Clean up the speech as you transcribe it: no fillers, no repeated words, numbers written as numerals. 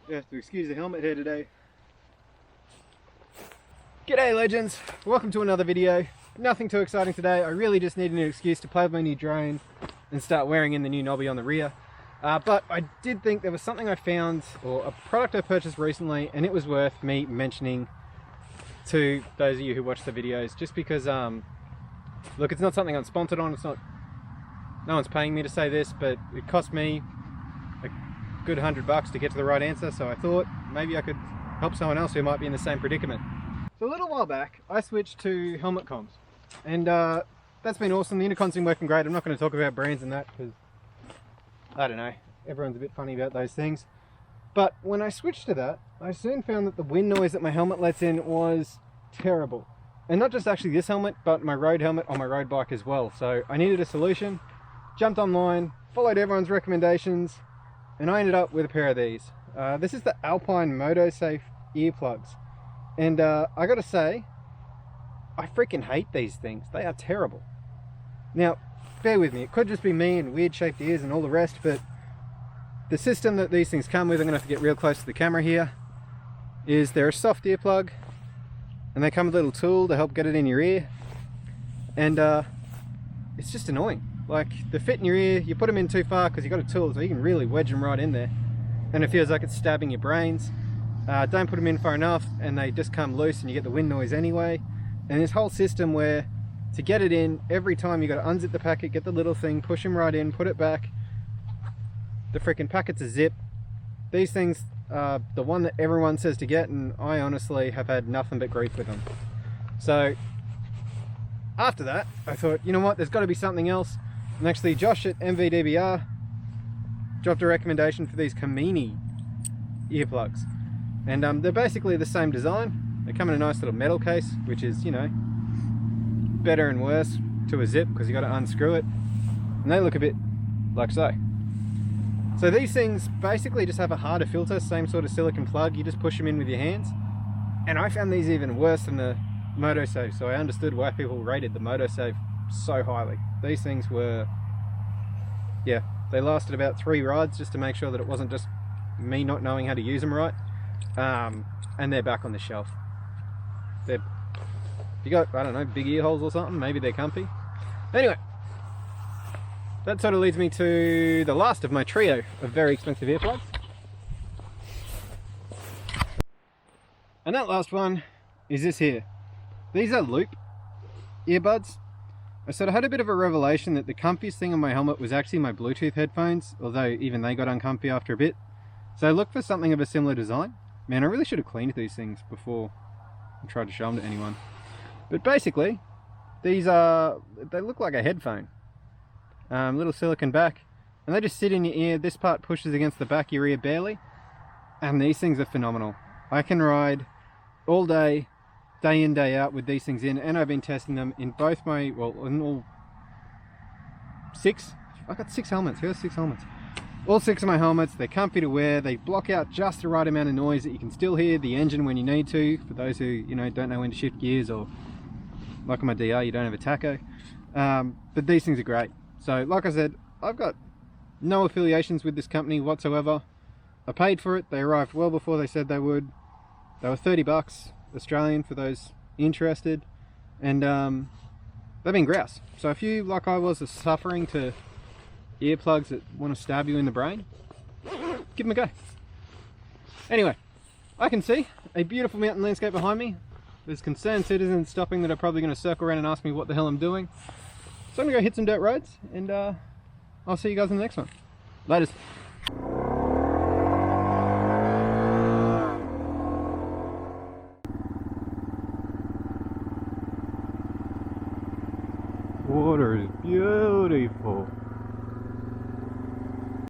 You have to excuse the helmet here today. G'day legends, welcome to another video. Nothing too exciting today. I really just needed an excuse to play with my new drone and start wearing in the new knobby on the rear. But I did think there was something I found, or a product I purchased recently, and it was worth me mentioning to those of you who watch the videos, just because, look, it's not something I'm sponsored on, no one's paying me to say this, but it cost me a good $100 to get to the right answer, so I thought maybe I could help someone else who might be in the same predicament. So a little while back, I switched to helmet comms, and that's been awesome. The intercom's been working great. I'm not going to talk about brands and that, because, I don't know, everyone's a bit funny about those things. But when I switched to that, I soon found that the wind noise that my helmet lets in was terrible. And not just actually this helmet, but my road helmet on my road bike as well. So I needed a solution, jumped online, followed everyone's recommendations, and I ended up with a pair of these. This is the Alpine Motosafe earplugs. And I gotta say, I freaking hate these things. They are terrible. Now, bear with me, it could just be me and weird shaped ears and all the rest, but the system that these things come with, I'm gonna have to get real close to the camera here, is they're a soft earplug, and they come with a little tool to help get it in your ear, and it's just annoying. Like, the fit in your ear, you put them in too far because you've got a tool, so you can really wedge them right in there, and it feels like it's stabbing your brains. Don't put them in far enough and they just come loose and you get the wind noise anyway. And this whole system where to get it in, every time you got to unzip the packet, get the little thing, push them right in, put it back. The freaking packet's a zip. These things are the one that everyone says to get, and I honestly have had nothing but grief with them. So after that, I thought, you know what, there's got to be something else. And actually Josh at MVDBR dropped a recommendation for these Komini earplugs. And they're basically the same design. They come in a nice little metal case, which is, you know, better and worse to a zip because you got to unscrew it. And they look a bit like so. So these things basically just have a harder filter, same sort of silicone plug. You just push them in with your hands. And I found these even worse than the Motosafe, so I understood why people rated the Motosafe so highly. These things were, yeah, they lasted about 3 rides just to make sure that it wasn't just me not knowing how to use them right. And they're back on the shelf. If you got, I don't know, big ear holes or something, maybe they're comfy. Anyway, that sort of leads me to the last of my trio of very expensive earplugs. And that last one is this here. These are loop earbuds. I sort of had a bit of a revelation that the comfiest thing on my helmet was actually my Bluetooth headphones, although even they got uncomfy after a bit. So I looked for something of a similar design. Man, I really should have cleaned these things before I tried to show them to anyone. But basically, these are, they look like a headphone. Little silicone back, and they just sit in your ear. This part pushes against the back of your ear barely, and these things are phenomenal. I can ride all day in, day out with these things in, and I've been testing them in both my, well, in all 6, I've got 6 helmets, here's 6 helmets. All 6 of my helmets, they're comfy to wear, they block out just the right amount of noise that you can still hear the engine when you need to, for those who, you know, don't know when to shift gears, or like on my DR, you don't have a tacho. But these things are great. So like I said, I've got no affiliations with this company whatsoever. I paid for it, they arrived well before they said they would. They were $30 Australian for those interested, and they've been grouse. So if you, like I was, are suffering to earplugs that want to stab you in the brain, give them a go. Anyway, I can see a beautiful mountain landscape behind me. There's concerned citizens stopping that are probably going to circle around and ask me what the hell I'm doing. So I'm going to go hit some dirt roads, and I'll see you guys in the next one. Laters. Water is beautiful.